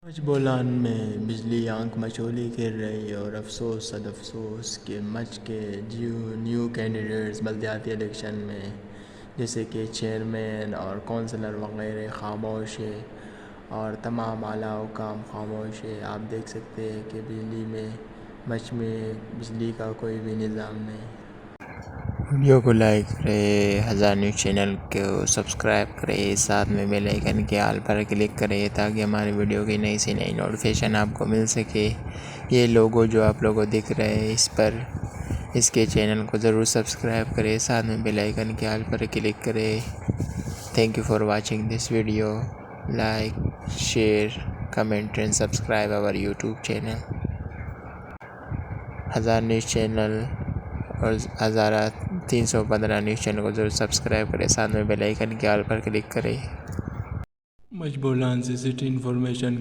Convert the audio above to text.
مجھ بولان میں بجلی آنکھ مچولی گر رہی اور افسوس صد افسوس کہ مچ کے نیو کینڈیڈیٹس بلدیاتی الیکشن میں جیسے کہ چیئرمین اور کونسلر وغیرہ خاموش ہے اور تمام اعلیٰ حکام خاموش ہے۔ آپ دیکھ سکتے ہیں کہ مچ میں بجلی کا کوئی بھی نظام نہیں۔ ویڈیو کو لائک کرے، ہزار نیوز چینل کو سبسکرائب کرے، ساتھ میں بیل آئیکن کے آل پر کلک کرے تاکہ ہماری ویڈیو کی نئی سے نئی نوٹیفیکیشن آپ کو مل سکے۔ یہ لوگو جو آپ لوگوں کو دکھ رہے ہیں اس کے چینل کو ضرور سبسکرائب کرے، ساتھ میں بیل آئیکن کے آل پر کلک کرے۔ Thank you for watching this video. Like, share, comment and subscribe our YouTube channel. ہزار نیوز چینل اور 1315 نیوز چینل کو ضرور سبسکرائب کرے، ساتھ میں بیل آئیکن کے آل پر کلک کرے۔ مجھ بولان سے سٹی انفارمیشن